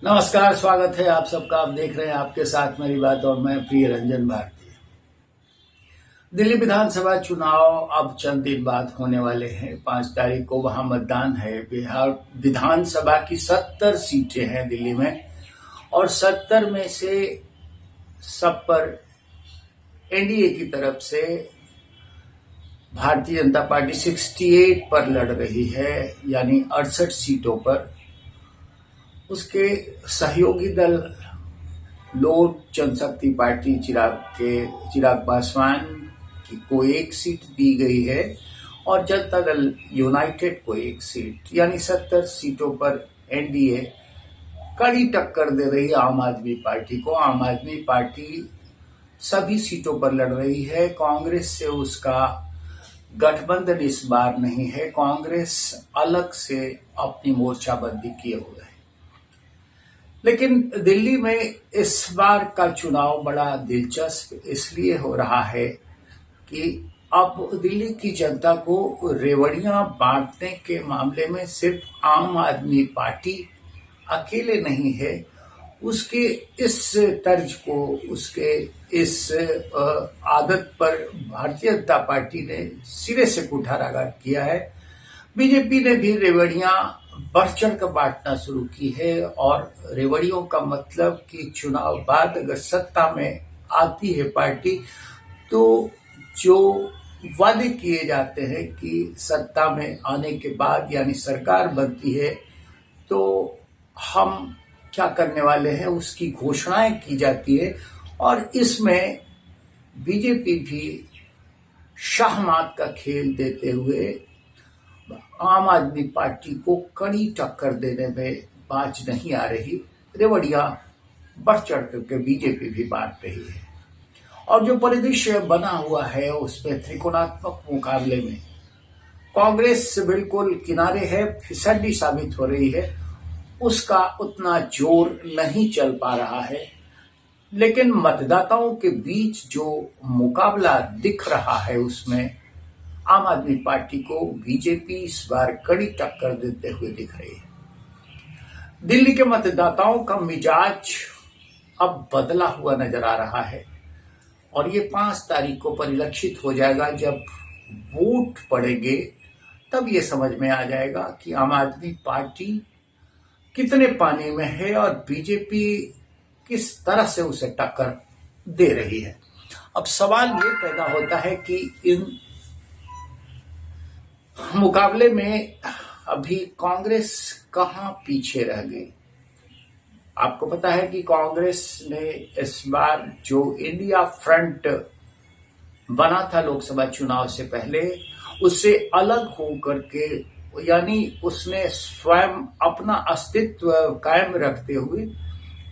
नमस्कार, स्वागत है आप सबका। आप देख रहे हैं आपके साथ मेरी बात और मैं प्रिय रंजन भारती। दिल्ली विधानसभा चुनाव अब चंद दिन बाद होने वाले हैं। 5 तारीख को वहां मतदान है। बिहार विधानसभा की 70 सीटें हैं दिल्ली में और 70 में से सब पर एनडीए की तरफ से भारतीय जनता पार्टी 68 पर लड़ रही है, यानी 68 सीटों पर। उसके सहयोगी दल लोक जनशक्ति पार्टी चिराग पासवान को 1 सीट दी गई है और जनता दल यूनाइटेड को 1 सीट, यानी 70 सीटों पर एनडीए कड़ी टक्कर दे रही है आम आदमी पार्टी को। आम आदमी पार्टी सभी सीटों पर लड़ रही है। कांग्रेस से उसका गठबंधन इस बार नहीं है। कांग्रेस अलग से अपनी मोर्चाबंदी किए हुए है। लेकिन दिल्ली में इस बार का चुनाव बड़ा दिलचस्प इसलिए हो रहा है कि अब दिल्ली की जनता को रेवड़ियां बांटने के मामले में सिर्फ आम आदमी पार्टी अकेले नहीं है। उसके इस तर्ज को, उसके इस आदत पर भारतीय जनता पार्टी ने सिरे से कुठाराघात किया है। बीजेपी ने भी रेवड़ियां बढ़ चढ़ कर बांटना शुरू की है और रेवड़ियों का मतलब कि चुनाव बाद अगर सत्ता में आती है पार्टी तो जो वादे किए जाते हैं कि सत्ता में आने के बाद यानी सरकार बनती है तो हम क्या करने वाले हैं उसकी घोषणाएं की जाती है। और इसमें बीजेपी भी शाहमात का खेल देते हुए आम आदमी पार्टी को कड़ी टक्कर देने में बाज नहीं आ रही। रेवड़ियां बढ़ चढ़ करके बीजेपी भी बांट रही है और जो परिदृश्य बना हुआ है उसमें त्रिकोणात्मक मुकाबले में कांग्रेस बिल्कुल किनारे है, फिसड्डी साबित हो रही है। उसका उतना जोर नहीं चल पा रहा है, लेकिन मतदाताओं के बीच जो मुकाबला दिख रहा है उसमें आम आदमी पार्टी को बीजेपी इस बार कड़ी टक्कर देते हुए दिख रही है। दिल्ली के मतदाताओं का मिजाज अब बदला हुआ नजर आ रहा है और ये 5 तारीख को परिलक्षित हो जाएगा। जब वोट पड़ेंगे तब ये समझ में आ जाएगा कि आम आदमी पार्टी कितने पानी में है और बीजेपी किस तरह से उसे टक्कर दे रही है। अब सवाल ये पैदा होता है कि इन मुकाबले में अभी कांग्रेस कहां पीछे रह गई। आपको पता है कि कांग्रेस ने इस बार जो इंडिया फ्रंट बना था लोकसभा चुनाव से पहले, उससे अलग होकर के, यानी उसने स्वयं अपना अस्तित्व कायम रखते हुए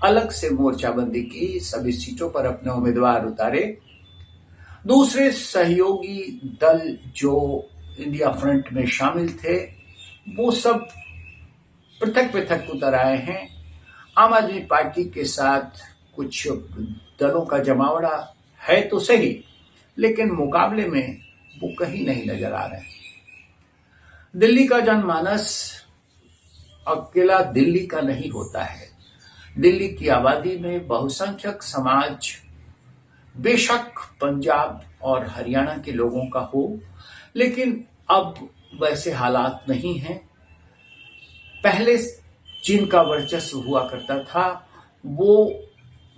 अलग से मोर्चाबंदी की, सभी सीटों पर अपने उम्मीदवार उतारे। दूसरे सहयोगी दल जो इंडिया फ्रंट में शामिल थे वो सब पृथक पृथक उतर आए हैं। आम आदमी पार्टी के साथ कुछ दलों का जमावड़ा है तो सही, लेकिन मुकाबले में वो कहीं नहीं नजर आ रहे हैं। दिल्ली का जनमानस अकेला दिल्ली का नहीं होता है। दिल्ली की आबादी में बहुसंख्यक समाज बेशक पंजाब और हरियाणा के लोगों का हो, लेकिन अब वैसे हालात नहीं हैं। पहले जिनका वर्चस्व हुआ करता था वो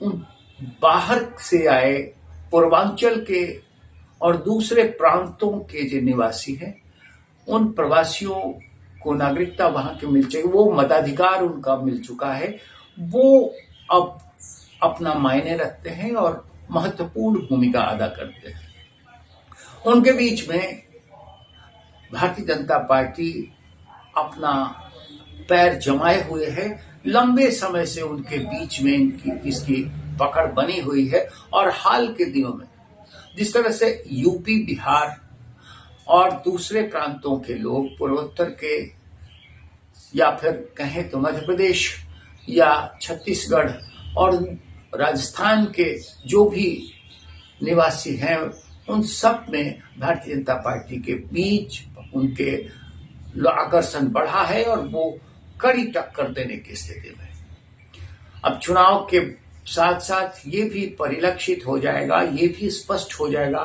उन बाहर से आए पूर्वांचल के और दूसरे प्रांतों के जो निवासी हैं, उन प्रवासियों को नागरिकता वहां के मिल चुकी, वो मताधिकार उनका मिल चुका है। वो अब अपना मायने रखते हैं और महत्वपूर्ण भूमिका अदा करते हैं। उनके बीच में भारतीय जनता पार्टी अपना पैर जमाए हुए है। लंबे समय से उनके बीच में इसकी पकड़ बनी हुई है और हाल के दिनों में जिस तरह से यूपी, बिहार और दूसरे प्रांतों के लोग, पूर्वोत्तर के या फिर कहें तो मध्य प्रदेश या छत्तीसगढ़ और राजस्थान के जो भी निवासी हैं, उन सब में भारतीय जनता पार्टी के बीच उनके आकर्षण बढ़ा है और वो कड़ी टक्कर देने की स्थिति में। अब चुनाव के साथ साथ ये भी परिलक्षित हो जाएगा, ये भी स्पष्ट हो जाएगा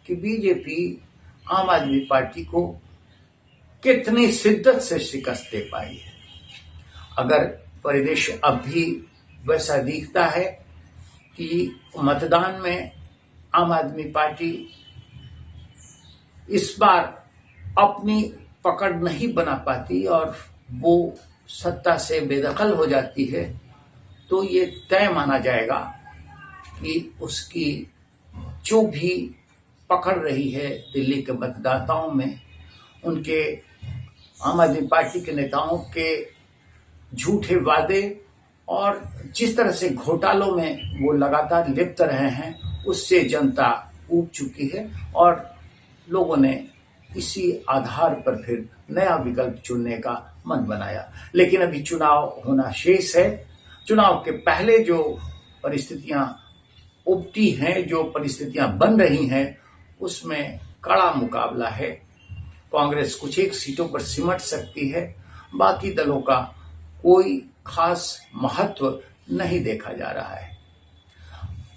कि बीजेपी आम आदमी पार्टी को कितनी शिद्दत से शिकस्त दे पाई है। अगर परिदृश्य अब भी वैसा दिखता है कि मतदान में आम आदमी पार्टी इस बार अपनी पकड़ नहीं बना पाती और वो सत्ता से बेदखल हो जाती है, तो ये तय माना जाएगा कि उसकी जो भी पकड़ रही है दिल्ली के मतदाताओं में, उनके आम आदमी पार्टी के नेताओं के झूठे वादे और जिस तरह से घोटालों में वो लगातार लिप्त रहे हैं, उससे जनता ऊब चुकी है और लोगों ने इसी आधार पर फिर नया विकल्प चुनने का मन बनाया। लेकिन अभी चुनाव होना शेष है। चुनाव के पहले जो परिस्थितियां उबटी हैं, जो परिस्थितियां बन रही हैं, उसमें कड़ा मुकाबला है। कांग्रेस कुछ एक सीटों पर सिमट सकती है, बाकी दलों का कोई खास महत्व नहीं देखा जा रहा है।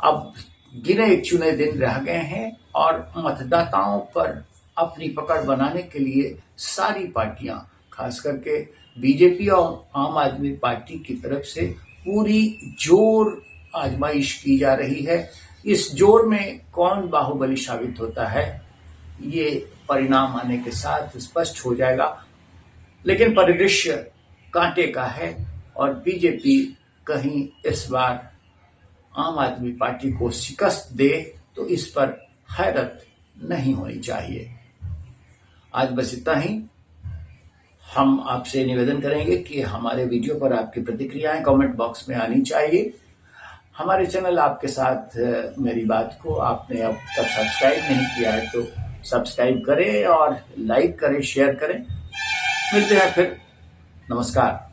अब गिने चुने दिन रह गए हैं और मतदाताओं पर अपनी पकड़ बनाने के लिए सारी पार्टियां, खास करके बीजेपी और आम आदमी पार्टी की तरफ से पूरी जोर आजमाइश की जा रही है। इस जोर में कौन बाहुबली साबित होता है, ये परिणाम आने के साथ स्पष्ट हो जाएगा। लेकिन परिदृश्य कांटे का है और बीजेपी कहीं इस बार आम आदमी पार्टी को शिकस्त दे तो इस पर हैरत नहीं होनी चाहिए। आज बस इतना ही। हम आपसे निवेदन करेंगे कि हमारे वीडियो पर आपकी प्रतिक्रियाएं कमेंट बॉक्स में आनी चाहिए। हमारे चैनल आपके साथ मेरी बात को आपने अब तक सब्सक्राइब नहीं किया है तो सब्सक्राइब करें और लाइक करें, शेयर करें। मिलते हैं फिर। नमस्कार।